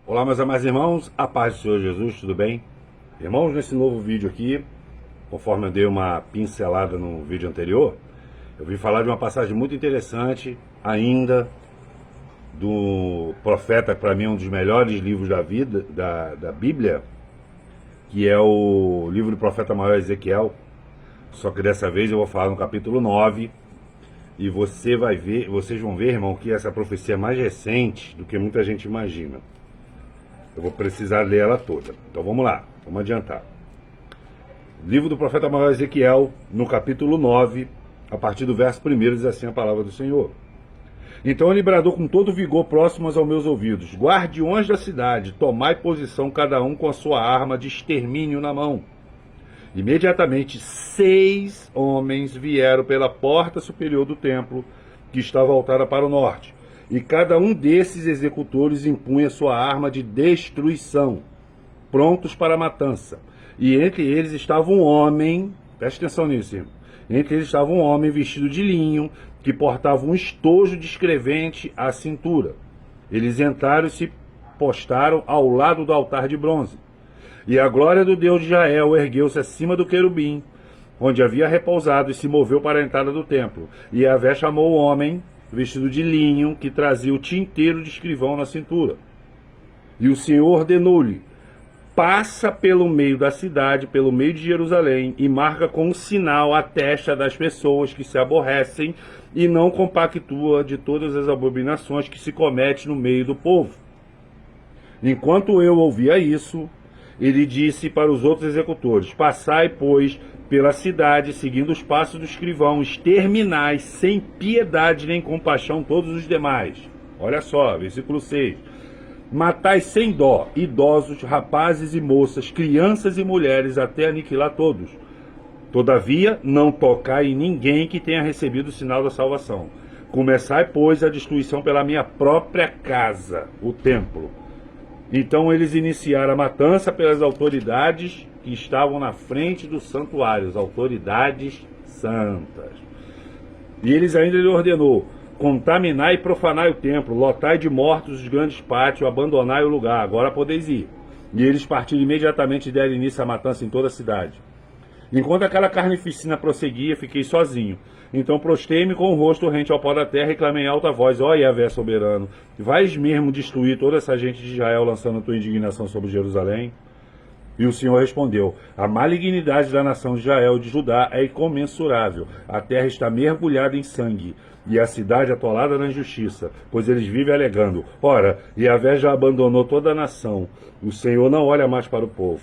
Olá, meus amados irmãos, a paz do Senhor Jesus, tudo bem? Irmãos, nesse novo vídeo aqui, conforme eu dei uma pincelada no vídeo anterior, eu vim falar de uma passagem muito interessante, ainda, do profeta, para mim, um dos melhores livros da vida, da Bíblia, que é o livro do profeta maior Ezequiel, só que dessa vez eu vou falar no capítulo 9, e vocês vão ver, irmão, que essa profecia é mais recente do que muita gente imagina. Eu vou precisar ler ela toda. Então vamos lá, vamos adiantar. Livro do profeta maior Ezequiel, no capítulo 9, a partir do verso 1, diz assim a palavra do Senhor. Então ele bradou com todo vigor próximos aos meus ouvidos: guardiões da cidade, tomai posição cada um com a sua arma de extermínio na mão. Imediatamente 6 homens vieram pela porta superior do templo, que está voltada para o norte. E cada um desses executores impunha sua arma de destruição, prontos para a matança. E entre eles estava um homem, preste atenção nisso, irmão. Entre eles estava um homem vestido de linho, que portava um estojo de escrevente à cintura. Eles entraram e se postaram ao lado do altar de bronze. E a glória do Deus de Israel ergueu-se acima do querubim, onde havia repousado, e se moveu para a entrada do templo. E Yahvé chamou o homem, vestido de linho, que trazia o tinteiro de escrivão na cintura. E o Senhor ordenou-lhe: passa pelo meio da cidade, pelo meio de Jerusalém, e marca com um sinal a testa das pessoas que se aborrecem, e não compactua de todas as abominações que se comete no meio do povo. Enquanto eu ouvia isso, ele disse para os outros executores: passai, pois, pela cidade, seguindo os passos do escrivão, exterminai sem piedade nem compaixão todos os demais. Olha só, versículo 6. Matai sem dó, idosos, rapazes e moças, crianças e mulheres, até aniquilar todos. Todavia, não tocai em ninguém que tenha recebido o sinal da salvação. Começai, pois, a destruição pela minha própria casa, o templo. Então eles iniciaram a matança pelas autoridades que estavam na frente do santuário, as autoridades santas. E eles ainda lhe ordenou: contaminai e profanai o templo, lotai de mortos os grandes pátios, abandonai o lugar, agora podeis ir. E eles partiram imediatamente e deram início à matança em toda a cidade. Enquanto aquela carnificina prosseguia, fiquei sozinho. Então prostei-me com o rosto rente ao pó da terra e clamei em alta voz: ó Yahvé soberano, vais mesmo destruir toda essa gente de Israel, lançando a tua indignação sobre Jerusalém? E o Senhor respondeu: a malignidade da nação de Israel e de Judá é incomensurável. A terra está mergulhada em sangue, e a cidade atolada na injustiça, pois eles vivem alegando: ora, Yahvé já abandonou toda a nação, o Senhor não olha mais para o povo.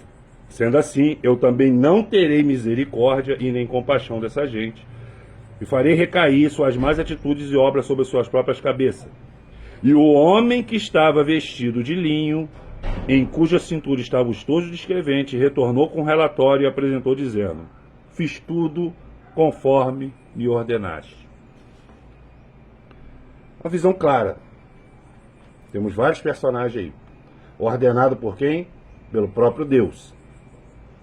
Sendo assim, eu também não terei misericórdia e nem compaixão dessa gente, e farei recair suas más atitudes e obras sobre suas próprias cabeças. E o homem que estava vestido de linho, em cuja cintura estava o estojo de escrevente, retornou com um relatório e apresentou, dizendo: fiz tudo conforme me ordenaste. Uma visão clara. Temos vários personagens aí. Ordenado por quem? Pelo próprio Deus.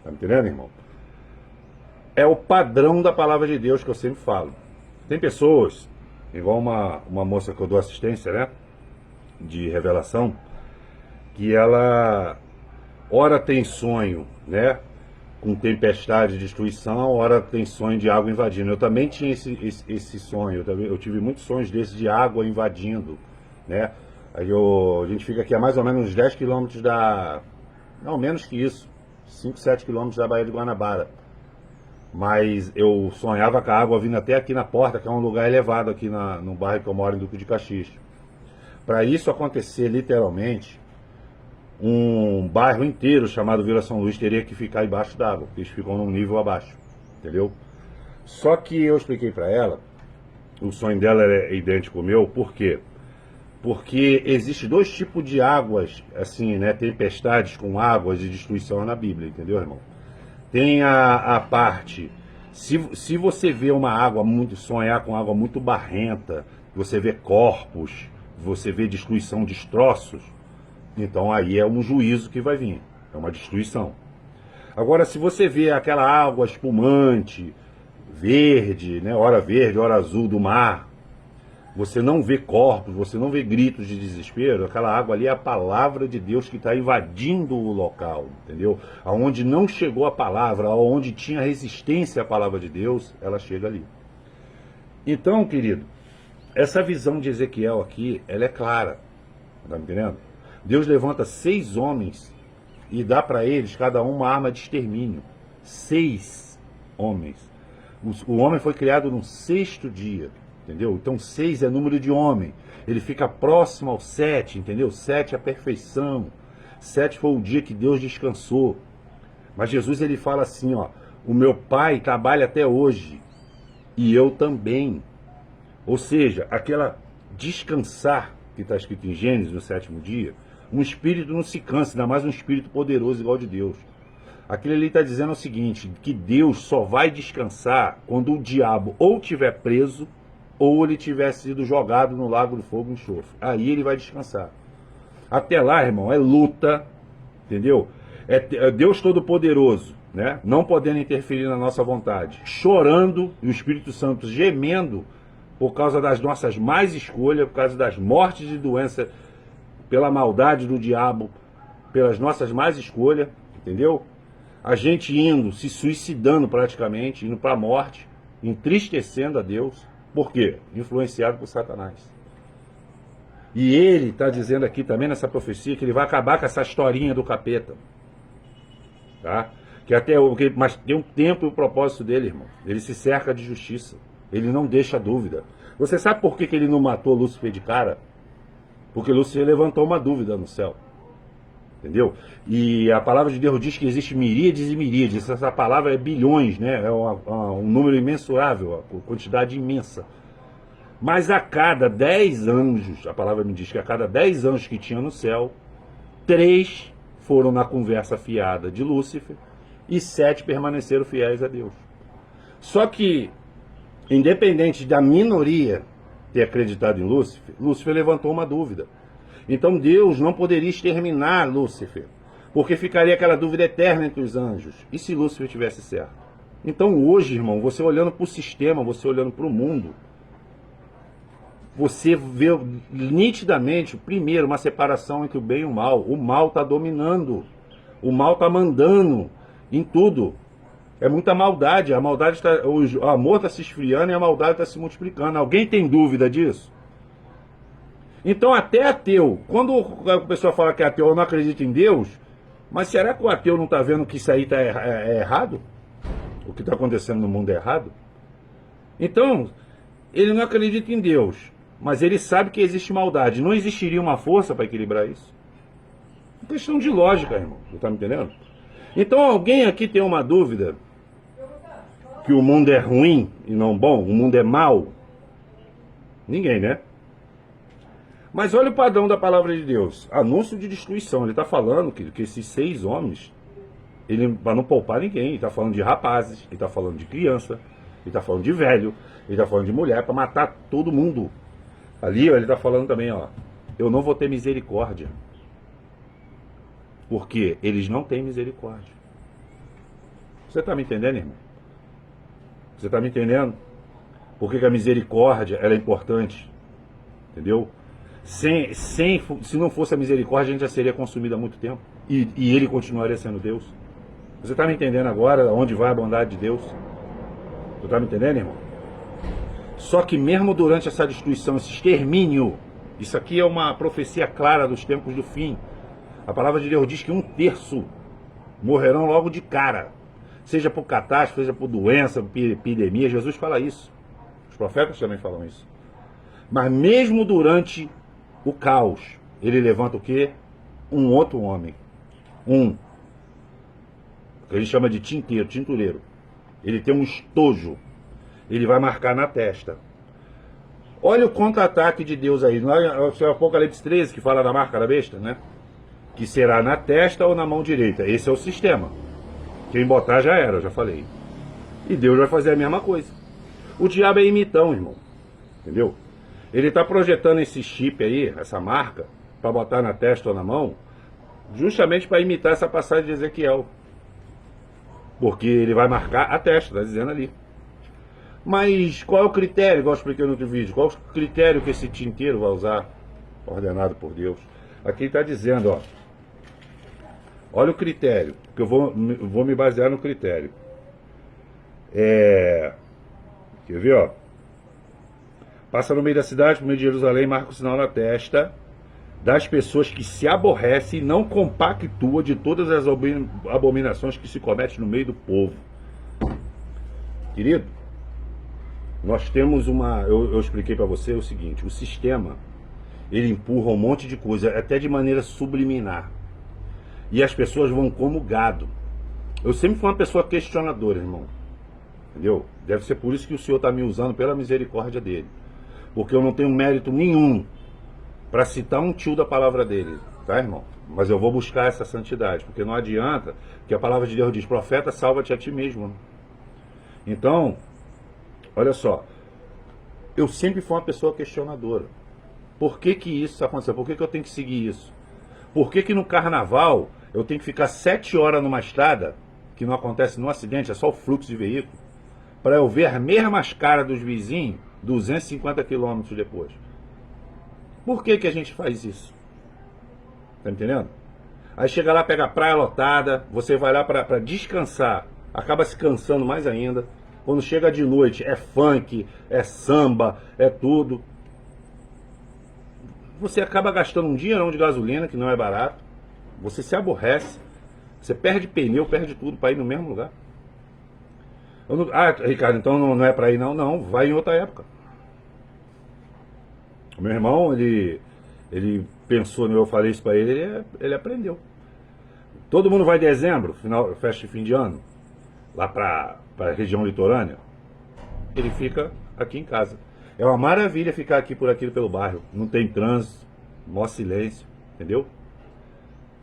Tá me entendendo, irmão? É o padrão da palavra de Deus que eu sempre falo. Tem pessoas, igual uma moça que eu dou assistência, né? De revelação, que ela ora tem sonho, né? Com tempestade e destruição, ora tem sonho de água invadindo. Eu também tinha esse sonho, eu tive muitos sonhos desses de água invadindo, né? Aí a gente fica aqui a mais ou menos uns 10 quilômetros não, menos que isso, 5, 7 quilômetros da Baía de Guanabara. Mas eu sonhava com a água vindo até aqui na porta, que é um lugar elevado aqui no bairro que eu moro, em Duque de Caxias. Para isso acontecer, literalmente, um bairro inteiro chamado Vila São Luís teria que ficar embaixo d'água, porque eles ficam num nível abaixo, entendeu? Só que eu expliquei para ela, o sonho dela é idêntico ao meu, por quê? Porque existe 2 tipos de águas, assim, né, tempestades com águas de destruição na Bíblia, entendeu, irmão? Tem a parte, se você vê uma água sonhar com água muito barrenta, você vê corpos, você vê destruição, destroços, então aí é um juízo que vai vir, é uma destruição. Agora, se você vê aquela água espumante, verde, né, hora verde, hora azul do mar, você não vê corpos, você não vê gritos de desespero, aquela água ali é a palavra de Deus que está invadindo o local, entendeu? Aonde não chegou a palavra, aonde tinha resistência à palavra de Deus, ela chega ali. Então, querido, essa visão de Ezequiel aqui, ela é clara, tá me entendendo? Deus levanta 6 homens e dá para eles, cada um, uma arma de extermínio. 6 homens. O homem foi criado no 6º dia. Entendeu? Então 6 é número de homem. Ele fica próximo ao 7, entendeu? 7 é a perfeição. 7 foi o dia que Deus descansou. Mas Jesus ele fala assim, ó, o meu Pai trabalha até hoje e eu também. Ou seja, aquela descansar que está escrito em Gênesis no 7º dia, um espírito não se cansa, ainda mais um espírito poderoso igual de Deus. Aquilo ali está dizendo o seguinte, que Deus só vai descansar quando o diabo ou estiver preso ou ele tivesse sido jogado no lago de fogo e enxofre. Aí ele vai descansar. Até lá, irmão, é luta, entendeu? É Deus Todo-Poderoso, né? Não podendo interferir na nossa vontade, chorando, e o Espírito Santo gemendo por causa das nossas más escolhas, por causa das mortes de doença, pela maldade do diabo, pelas nossas más escolhas, entendeu? A gente indo, se suicidando praticamente, indo para a morte, entristecendo a Deus. Por quê? Influenciado por Satanás. E ele está dizendo aqui também nessa profecia que ele vai acabar com essa historinha do capeta. Tá? Mas tem um tempo e o propósito dele, irmão. Ele se cerca de justiça. Ele não deixa dúvida. Você sabe por que ele não matou Lúcifer de cara? Porque Lúcifer levantou uma dúvida no céu. Entendeu? E a palavra de Deus diz que existe miríades e miríades. Essa palavra é bilhões, né? É um número imensurável, uma quantidade imensa. Mas a cada 10 anjos, a palavra me diz que a cada 10 anjos que tinha no céu, 3 foram na conversa fiada de Lúcifer e 7 permaneceram fiéis a Deus. Só que, independente da minoria ter acreditado em Lúcifer, Lúcifer levantou uma dúvida. Então Deus não poderia exterminar Lúcifer, porque ficaria aquela dúvida eterna entre os anjos. E se Lúcifer tivesse certo? Então hoje, irmão, você olhando para o sistema, você olhando para o mundo, você vê nitidamente, primeiro, uma separação entre o bem e o mal. O mal está dominando, o mal está mandando em tudo. É muita maldade, o amor está se esfriando e a maldade está se multiplicando. Alguém tem dúvida disso? Então até ateu, quando a pessoa fala que é ateu, eu não acredito em Deus, mas será que o ateu não está vendo que isso aí é errado? O que está acontecendo no mundo é errado? Então, ele não acredita em Deus, mas ele sabe que existe maldade. Não existiria uma força para equilibrar isso? É questão de lógica, irmão, você está me entendendo? Então alguém aqui tem uma dúvida que o mundo é ruim e não bom, o mundo é mau? Ninguém, né? Mas olha o padrão da palavra de Deus. Anúncio de destruição. Ele está falando que esses 6 homens, ele vai não poupar ninguém. Ele está falando de rapazes, ele está falando de criança, ele está falando de velho, ele está falando de mulher, para matar todo mundo. Ali ó, ele está falando também, ó, eu não vou ter misericórdia. Porque eles não têm misericórdia. Você está me entendendo, irmão? Você está me entendendo? Por que a misericórdia ela é importante? Entendeu? Se não fosse a misericórdia, a gente já seria consumido há muito tempo. E ele continuaria sendo Deus. Você está me entendendo agora onde vai a bondade de Deus? Você está me entendendo, irmão? Só que mesmo durante essa destruição, esse extermínio, isso aqui é uma profecia clara dos tempos do fim. A palavra de Deus diz que 1/3 morrerão logo de cara. Seja por catástrofe, seja por doença, por epidemia. Jesus fala isso. Os profetas também falam isso. Mas mesmo durante o caos, ele levanta o quê? Um outro homem. Que a gente chama de tintureiro. Ele tem um estojo. Ele vai marcar na testa. Olha o contra-ataque de Deus aí. Não é o Apocalipse 13 que fala da marca da besta, né? Que será na testa ou na mão direita. Esse é o sistema. Quem botar já era, eu já falei. E Deus vai fazer a mesma coisa. O diabo é imitão, irmão. Entendeu? Ele está projetando esse chip aí, essa marca, para botar na testa ou na mão, justamente para imitar essa passagem de Ezequiel. Porque ele vai marcar a testa, está dizendo ali. Mas qual é o critério, igual eu expliquei no outro vídeo, qual é o critério que esse tinteiro vai usar, ordenado por Deus? Aqui está dizendo, ó, olha o critério, que eu vou me basear no critério. Quer ver, ó? Passa no meio da cidade, por meio de Jerusalém, marca o sinal na testa das pessoas que se aborrecem e não compactua de todas as abominações que se cometem no meio do povo. Querido, nós temos uma... Eu expliquei para você o seguinte, o sistema, ele empurra um monte de coisa, até de maneira subliminar. E as pessoas vão como gado. Eu sempre fui uma pessoa questionadora, irmão. Entendeu? Deve ser por isso que o Senhor está me usando pela misericórdia dele. Porque eu não tenho mérito nenhum para citar um tio da palavra dele, tá, irmão? Mas eu vou buscar essa santidade, porque não adianta, que a palavra de Deus diz, profeta, salva-te a ti mesmo. Então, olha só, eu sempre fui uma pessoa questionadora. Por que que isso aconteceu? Por que que eu tenho que seguir isso? Por que que no carnaval eu tenho que ficar 7 horas numa estrada, que não acontece no acidente, é só o fluxo de veículo, para eu ver as mesmas caras dos vizinhos 250 quilômetros depois? Por que que a gente faz isso? Tá entendendo? Aí chega lá, pega a praia lotada, você vai lá para descansar, acaba se cansando mais ainda. Quando chega de noite, é funk, é samba, é tudo. Você acaba gastando um dinheirão de gasolina, que não é barato. Você se aborrece. Você perde pneu, perde tudo para ir no mesmo lugar. Ricardo, então não é para ir não? Não, vai em outra época. O meu irmão, ele pensou, eu falei isso para ele, ele aprendeu. Todo mundo vai em dezembro, festa de fim de ano, lá para a região litorânea. Ele fica aqui em casa. É uma maravilha ficar aqui por aqui pelo bairro. Não tem trânsito, maior silêncio, entendeu?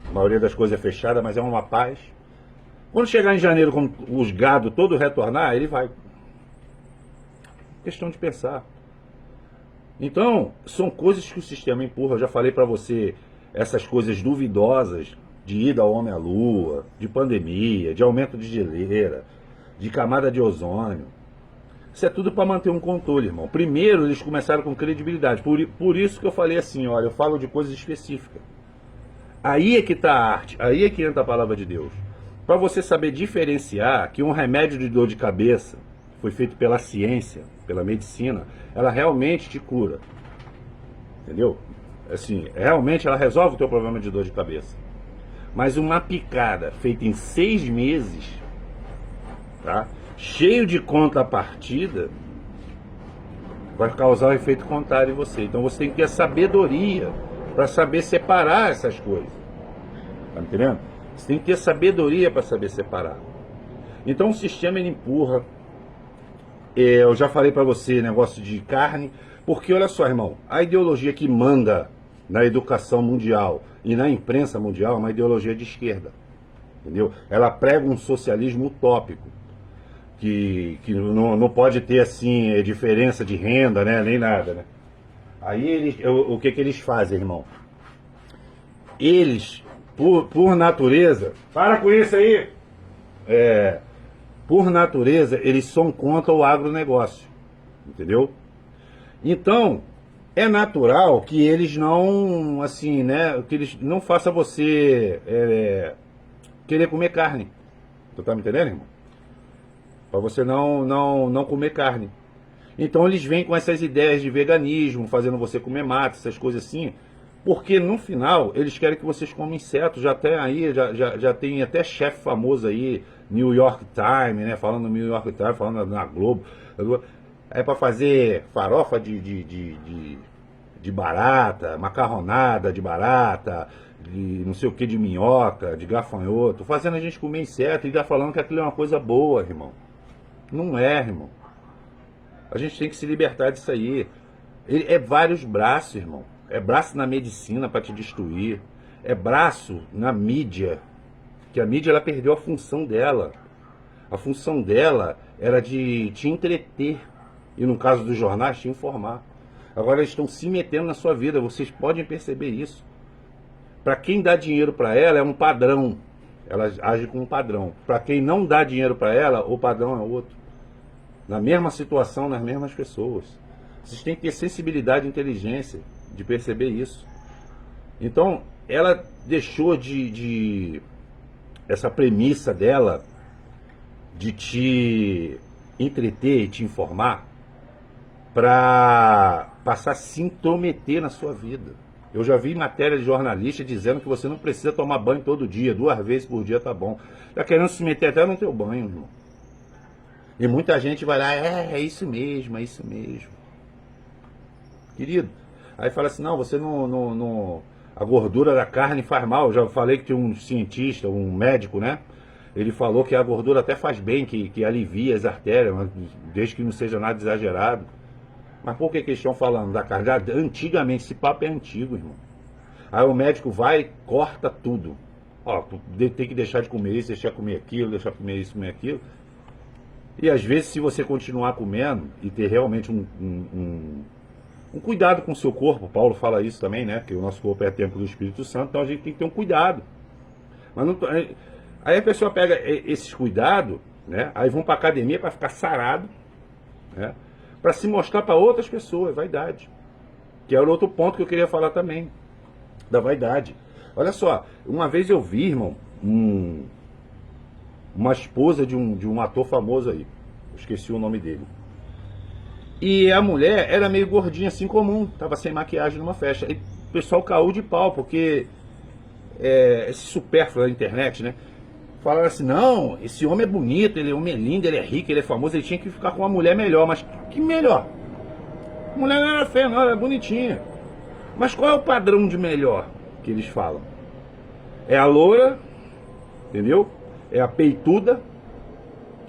A maioria das coisas é fechada, mas é uma paz. Quando chegar em janeiro, com os gados todos retornar, ele vai. Questão de pensar. Então, são coisas que o sistema empurra. Eu já falei para você, essas coisas duvidosas, de ida ao homem à lua, de pandemia, de aumento de geleira, de camada de ozônio. Isso é tudo para manter um controle, irmão. Primeiro, eles começaram com credibilidade. Por isso que eu falei assim, olha, eu falo de coisas específicas. Aí é que está a arte, aí é que entra a palavra de Deus. Para você saber diferenciar que um remédio de dor de cabeça foi feito pela ciência, pela medicina, ela realmente te cura. Entendeu? Assim, realmente ela resolve o teu problema de dor de cabeça. Mas uma picada feita em 6 meses, tá? Cheio de contrapartida, vai causar um efeito contrário em você. Então você tem que ter a sabedoria para saber separar essas coisas. Tá me entendendo? Você tem que ter sabedoria para saber separar. Então o sistema ele empurra. Eu já falei para você negócio de carne, porque olha só, irmão, a ideologia que manda na educação mundial e na imprensa mundial é uma ideologia de esquerda. Entendeu? Ela prega um socialismo utópico. Que não pode ter assim diferença de renda, né, nem nada, né? Aí o que eles fazem, irmão? Eles, por natureza, para com isso aí! Por natureza, eles são contra o agronegócio, entendeu? Então, é natural que eles não, assim, né, que eles não façam você querer comer carne. Tu tá me entendendo, irmão? Para você não comer carne. Então eles vêm com essas ideias de veganismo, fazendo você comer mato, essas coisas assim, porque no final eles querem que vocês comam insetos. Já tem aí, já tem até chefe famoso aí, New York Times, né, falando no New York Times, falando na Globo. É para fazer farofa de barata, macarronada de barata, de não sei o que, de minhoca, de gafanhoto, fazendo a gente comer inseto e já falando que aquilo é uma coisa boa, irmão. Não é, irmão. A gente tem que se libertar disso aí. É vários braços, irmão. É braço na medicina para te destruir. É braço na mídia. Que a mídia ela perdeu a função dela. A função dela era de te entreter. E no caso dos jornais, te informar. Agora eles estão se metendo na sua vida. Vocês podem perceber isso. Para quem dá dinheiro para ela é um padrão. Ela age como um padrão. Para quem não dá dinheiro para ela, o padrão é outro. na mesma situação, nas mesmas pessoas. Vocês têm que ter sensibilidade e inteligência de perceber isso. Então, ela deixou essa premissa dela de te entreter e te informar para passar a se intrometer na sua vida. Eu já vi matéria de jornalista dizendo que você não precisa tomar banho todo dia, 2 vezes por dia tá bom. Tá querendo se meter até no teu banho, irmão. E muita gente vai lá, é isso mesmo, é isso mesmo. Querido, aí fala assim, não, você não a gordura da carne faz mal. Eu já falei que tinha um cientista, um médico, né? Ele falou que a gordura até faz bem, que alivia as artérias, mas desde que não seja nada exagerado. Mas por que eles estão falando da carne? Antigamente, esse papo é antigo, irmão. Aí o médico vai, corta tudo. Ó, tem que deixar de comer isso, deixar de comer aquilo, deixar de comer isso, comer aquilo. E às vezes, se você continuar comendo e ter realmente um cuidado com o seu corpo, Paulo fala isso também, né? Que o nosso corpo é templo do Espírito Santo, então a gente tem que ter um cuidado. Mas não, aí a pessoa pega esses cuidados, né? Aí vão para academia para ficar sarado, né? Para se mostrar para outras pessoas, vaidade. Que era outro ponto que eu queria falar também, da vaidade. Olha só, uma vez eu vi, irmão, uma esposa de um ator famoso aí, eu esqueci o nome dele. E a mulher era meio gordinha, assim, comum, tava sem maquiagem numa festa. E o pessoal caiu de pau, porque esse supérfluo da internet, né? Falaram assim, não, esse homem é bonito, ele é homem lindo, ele é rico, ele é famoso, ele tinha que ficar com uma mulher melhor. Mas que melhor? A mulher não era feia, não, era bonitinha. Mas qual é o padrão de melhor que eles falam? É a loura, entendeu? É a peituda,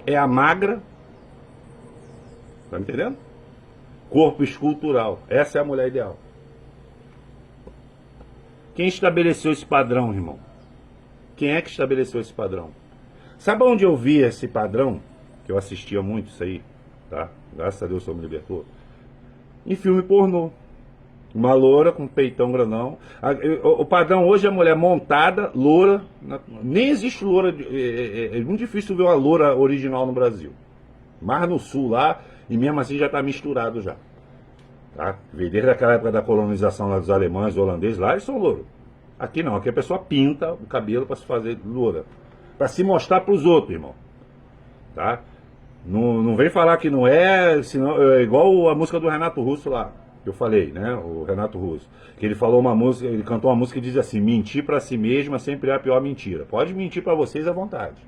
é a magra. Tá me entendendo? Corpo escultural. Essa é a mulher ideal. Quem estabeleceu esse padrão, irmão? Quem é que estabeleceu esse padrão? Sabe onde eu vi esse padrão? Que eu assistia muito isso aí, tá? Graças a Deus só me libertou. Em filme pornô. Uma loura com peitão grandão. O padrão hoje é a mulher montada, loura. Nem existe loura. É muito difícil ver uma loura original no Brasil. Mas no sul lá, e mesmo assim já está misturado já. Tá? Desde aquela época da colonização lá dos alemães, holandeses, lá eles são louros. Aqui não, aqui a pessoa pinta o cabelo para se fazer loura. Para se mostrar para os outros, irmão. Tá? Não vem falar que não é, senão, é igual a música do Renato Russo lá, que eu falei, né? O Renato Russo. Que ele falou uma música, ele cantou uma música que diz assim, mentir para si mesma sempre é a pior mentira. Pode mentir para vocês à vontade.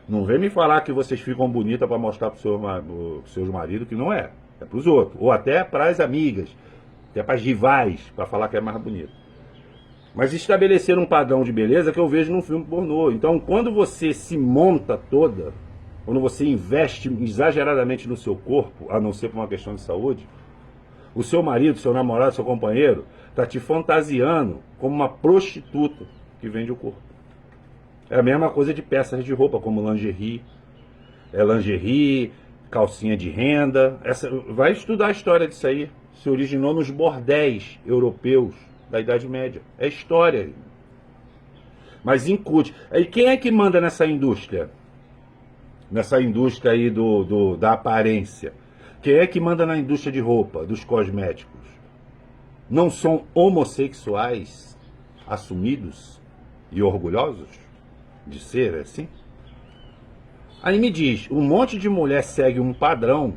Não vem me falar que vocês ficam bonitas para mostrar para os seus maridos, que não é. É para os outros. Ou até para as amigas, até para as rivais, para falar que é mais bonito. Mas estabelecer um padrão de beleza que eu vejo num filme pornô. Então, quando você se monta toda, quando você investe exageradamente no seu corpo, a não ser por uma questão de saúde, o seu marido, seu namorado, seu companheiro, está te fantasiando como uma prostituta que vende o corpo. É a mesma coisa de peças de roupa, como lingerie. É lingerie, calcinha de renda. Vai estudar a história disso aí. Se originou nos bordéis europeus da Idade Média. É história. Mas incute. E quem é que manda nessa indústria? Nessa indústria aí da aparência. Quem é que manda na indústria de roupa, dos cosméticos? Não são homossexuais assumidos e orgulhosos de ser assim? Aí me diz, um monte de mulher segue um padrão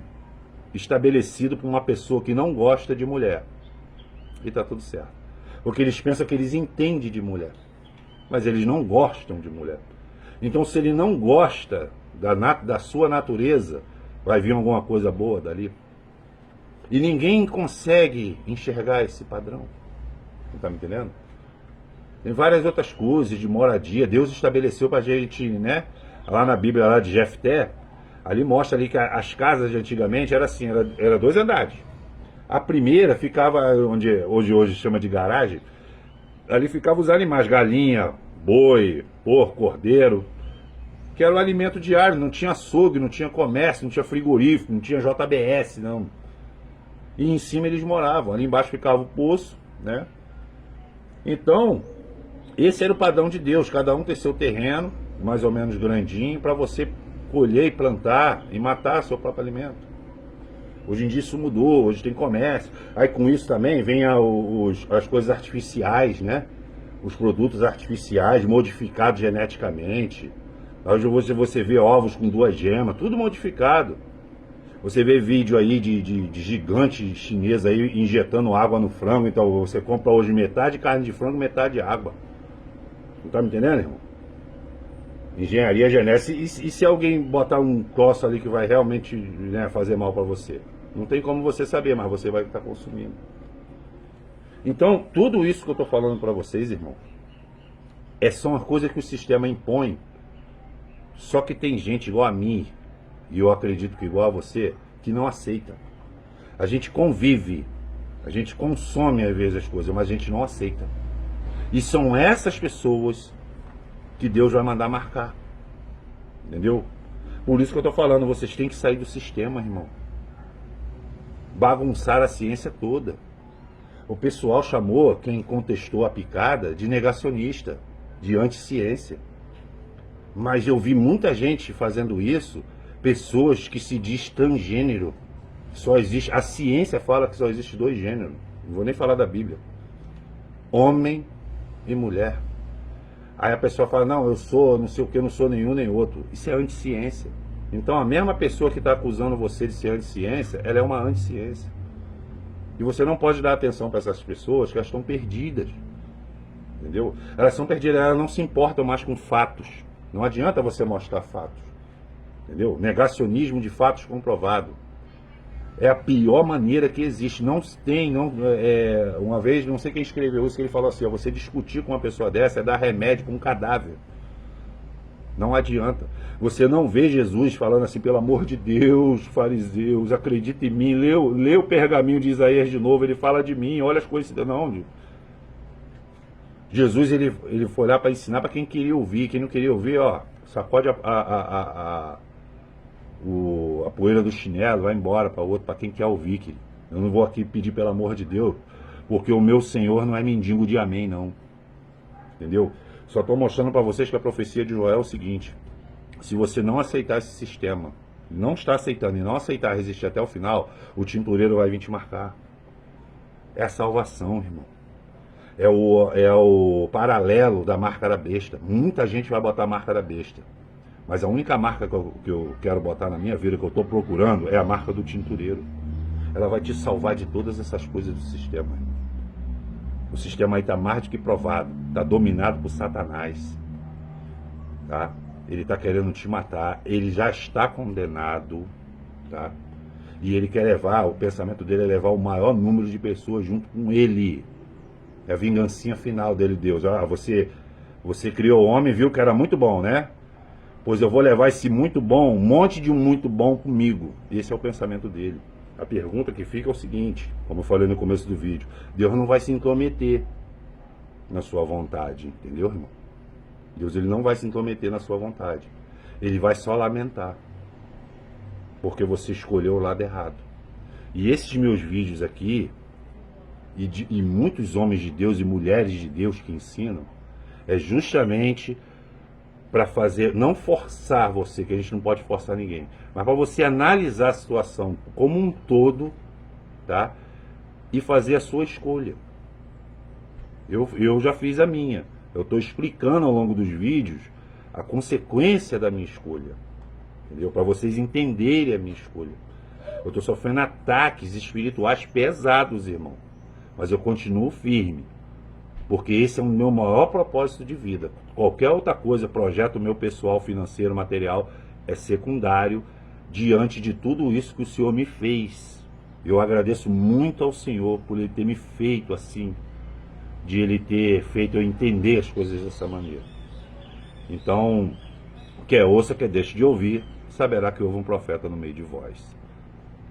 estabelecido por uma pessoa que não gosta de mulher. E tá tudo certo. Porque eles pensam que eles entendem de mulher. Mas eles não gostam de mulher. Então se ele não gosta da sua natureza, vai vir alguma coisa boa dali. E ninguém consegue enxergar esse padrão. Não tá me entendendo? Tem várias outras coisas de moradia. Deus estabeleceu pra gente, né? Lá na Bíblia, lá de Jefté, ali mostra ali que as casas de antigamente era assim, era 2 andares. A primeira ficava onde hoje chama de garagem. Ali ficavam os animais, galinha, boi, porco, cordeiro, que era o alimento diário. Não tinha açougue, não tinha comércio, não tinha frigorífico, não tinha JBS, não. E em cima eles moravam. Ali embaixo ficava o poço, né? Então, esse era o padrão de Deus. Cada um tem seu terreno, mais ou menos grandinho, para você colher e plantar e matar seu próprio alimento. Hoje em dia isso mudou, hoje tem comércio. Aí com isso também vem as coisas artificiais, né? Os produtos artificiais modificados geneticamente. Hoje você vê ovos com 2 gemas, tudo modificado. Você vê vídeo aí de gigante chinês aí injetando água no frango. Então você compra hoje metade carne de frango, metade água. Não tá me entendendo, irmão? Engenharia genética. E se alguém botar um troço ali que vai realmente, né, fazer mal para você? Não tem como você saber, mas você vai estar consumindo. Então, tudo isso que eu estou falando para vocês, irmão, são as coisas que o sistema impõe. Só que tem gente igual a mim, e eu acredito que igual a você, que não aceita. A gente convive, a gente consome às vezes as coisas, mas a gente não aceita. E são essas pessoas que Deus vai mandar marcar. Entendeu? Por isso que eu estou falando, vocês têm que sair do sistema, irmão. Bagunçar a ciência toda. O pessoal chamou quem contestou a picada de negacionista, de anti-ciência. Mas eu vi muita gente fazendo isso, pessoas que se diz transgênero. Só existe, a ciência fala que só existe 2 gêneros. Não vou nem falar da Bíblia. Homem e mulher. Aí a pessoa fala, não, eu sou não sei o que, eu não sou nenhum nem outro. Isso é anti-ciência. Então a mesma pessoa que está acusando você de ser anti-ciência, ela é uma anti-ciência. E você não pode dar atenção para essas pessoas, que elas estão perdidas. Entendeu? Elas são perdidas, elas não se importam mais com fatos. Não adianta você mostrar fatos. Entendeu? Negacionismo de fatos comprovado. É a pior maneira que existe. Não tem, uma vez, não sei quem escreveu isso, que ele falou assim, ó, você discutir com uma pessoa dessa é dar remédio para um cadáver. Não adianta. Você não vê Jesus falando assim, pelo amor de Deus, fariseus, acredita em mim, lê o pergaminho de Isaías de novo, ele fala de mim, olha as coisas. Não, Jesus ele foi lá para ensinar para quem queria ouvir. Quem não queria ouvir, ó, sacode a poeira do chinelo, vai embora para outro, para quem quer ouvir. Eu não vou aqui pedir pelo amor de Deus, porque o meu Senhor não é mendigo de amém, não. Entendeu? Só estou mostrando para vocês que a profecia de Joel é o seguinte: se você não aceitar esse sistema, não está aceitando e não aceitar resistir até o final, o tintureiro vai vir te marcar. É a salvação, irmão. É o paralelo da marca da besta. Muita gente vai botar a marca da besta. Mas a única marca que eu quero botar na minha vida, que eu estou procurando, é a marca do tintureiro. Ela vai te salvar de todas essas coisas do sistema, irmão. O sistema aí está mais do que provado. Está dominado por Satanás. Tá? Ele está querendo te matar. Ele já está condenado. Tá? E ele quer levar, o pensamento dele é levar o maior número de pessoas junto com ele. É a vingancinha final dele, Deus. Ah, você criou o homem, viu que era muito bom, né? Pois eu vou levar esse muito bom, um monte de muito bom comigo. Esse é o pensamento dele. A pergunta que fica é o seguinte, como eu falei no começo do vídeo: Deus não vai se intrometer na sua vontade, entendeu, irmão? Deus ele não vai se intrometer na sua vontade. Ele vai só lamentar, porque você escolheu o lado errado. E esses meus vídeos aqui, e muitos homens de Deus e mulheres de Deus que ensinam, é justamente para fazer, não forçar você, que a gente não pode forçar ninguém, mas para você analisar a situação como um todo, tá? E fazer a sua escolha. Eu já fiz a minha. Eu estou explicando ao longo dos vídeos a consequência da minha escolha, entendeu? Para vocês entenderem a minha escolha. Eu estou sofrendo ataques espirituais pesados, irmão, mas eu continuo firme. Porque esse é o meu maior propósito de vida. Qualquer outra coisa, projeto meu pessoal, financeiro, material, é secundário diante de tudo isso que o Senhor me fez. Eu agradeço muito ao Senhor por Ele ter me feito assim, de Ele ter feito eu entender as coisas dessa maneira. Então, quer ouça, quer deixe de ouvir, saberá que houve um profeta no meio de vós.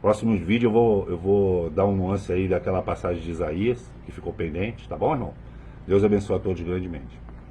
Próximos vídeos eu vou dar um nuance aí daquela passagem de Isaías, que ficou pendente, tá bom, irmão? Deus abençoe a todos grandemente.